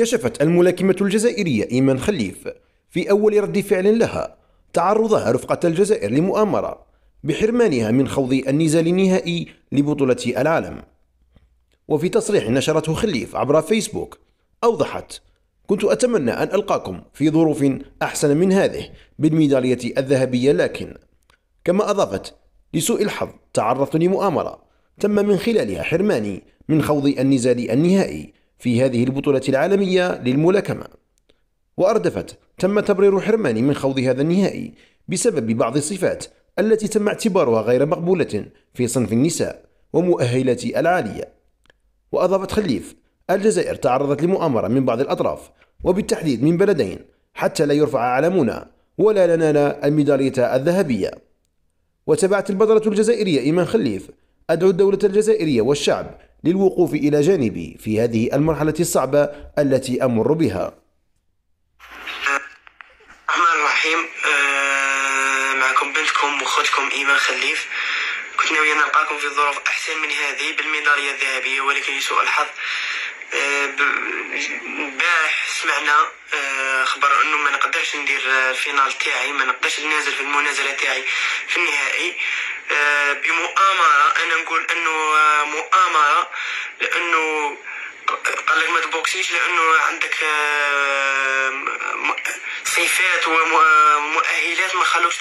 كشفت الملاكمة الجزائرية إيمان خليف في أول رد فعل لها تعرضها رفقة الجزائر لمؤامرة بحرمانها من خوض النزال النهائي لبطولة العالم. وفي تصريح نشرته خليف عبر فيسبوك أوضحت: كنت أتمنى أن ألقاكم في ظروف أحسن من هذه بالميدالية الذهبية، لكن كما أضافت: لسوء الحظ تعرضت لمؤامرة تم من خلالها حرماني من خوض النزال النهائي في هذه البطولة العالمية للملاكمة. وأردفت: تم تبرير حرماني من خوض هذا النهائي بسبب بعض الصفات التي تم اعتبارها غير مقبولة في صنف النساء ومؤهلات العالية. وأضافت خليف: الجزائر تعرضت لمؤامرة من بعض الأطراف وبالتحديد من بلدين حتى لا يرفع علمنا ولا ننال الميدالية الذهبية. وتبعت البطلة الجزائرية إيمان خليف: أدعو الدولة الجزائرية والشعب للوقوف إلى جانبي في هذه المرحلة الصعبة التي أمر بها. الرحمن الرحيم. معكم بنتكم وأختكم إيمان خليف. كنت ناوية نلقاكم في ظروف أحسن من هذه بالميدالية الذهبية، ولكن لسوء الحظ البارح سمعنا خبر أنه ما نقدرش ندير الفينال تاعي، ما نقدرش ننزل في المنازلة تاعي في النهائي بمؤامرة. أنا نقول أنه مؤامرة، لأنه قال لك ما تبوكسيش لأنه عندك صفات ومؤهلات ما خلوكش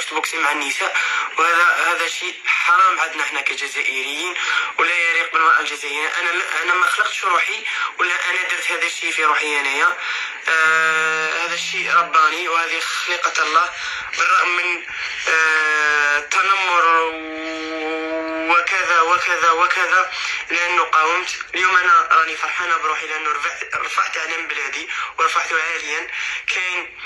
تبوكسي مع النساء، وهذا شيء حرام عندنا احنا كجزائريين ولا يليق بالمرأة الجزائرية. انا ما خلقتش روحي ولا انا درت هذا الشيء في روحي انايا. هذا الشيء رباني وهذه خلقة الله، بالرغم من التنمر وكذا وكذا وكذا، لأنه قاومت. اليوم أنا راني فرحانة بروحي لأنه رفعت علم بلادي ورفعته عاليا. كاين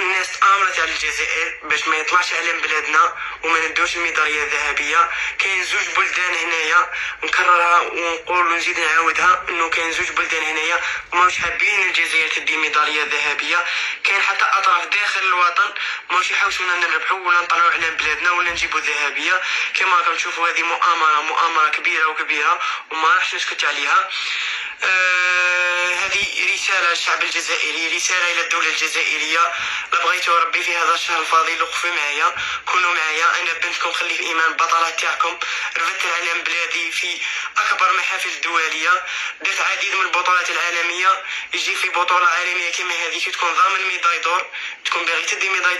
الناس تآمرت على الجزائر باش ما يطلعش علم بلادنا وما ندوش الميدالية الذهبية. كاين زوج بلدان هنايا، نكررها ونقول ونزيد نعاودها، انه كاين زوج بلدان هنايا ماهوش حابين الجزائر تدي ميدالية ذهبية. كاين حتى اطراف داخل الوطن ماهوش يحوسونا نربحوا ولا نطلعوا علم بلادنا ولا نجيبوا الذهبية. كما راكم تشوفوا هذه مؤامرة كبيرة وكبيرة وما راحش نسكت عليها. هذه رسالة للشعب الجزائري، رسالة إلى الدولة الجزائرية. لبغيتوا ربي في هذا الشهر الفاضل وقفوا معايا، كونوا معايا. أنا بنتكم خليف إيمان، بطلة تاعكم. رفدت العلم بلادي في أكبر محافل دولية، درت عديد من البطولات العالمية. يجي في بطولة عالمية كما هذه تكون ضامن ميداي دور، تكون باغي تدي ميداي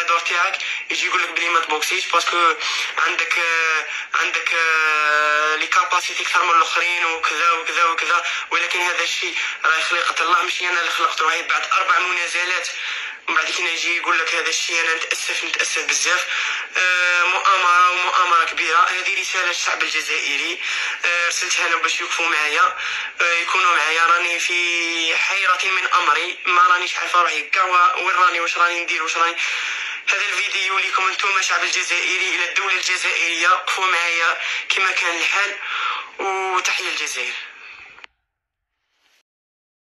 دور تاعك، يجي يقول لك بلي ما تبوكسيش باسكو عندك لي كاباسيتي اكثر من الاخرين وكذا وكذا وكذا. ولكن هذا الشيء راه خلقة الله، ماشي انا اللي خلقته. راهي بعد 4 منازلات من بعد كي يجي يقول لك هذا الشيء، انا نتاسف بزاف. مؤامرة كبيرة. هذه رسالة للشعب الجزائري، رسلتها لهم باش يوقفوا معايا، يكونوا معايا. راني في حيرة من امري، ما رانيش عارفه روحي كاع وين راني، واش راني ندير، واش راني. هذا الفيديو لكم انتم الشعب الجزائري، الى الدولة الجزائرية، وقفوا معايا كما كان الحال، وتحية الجزائر.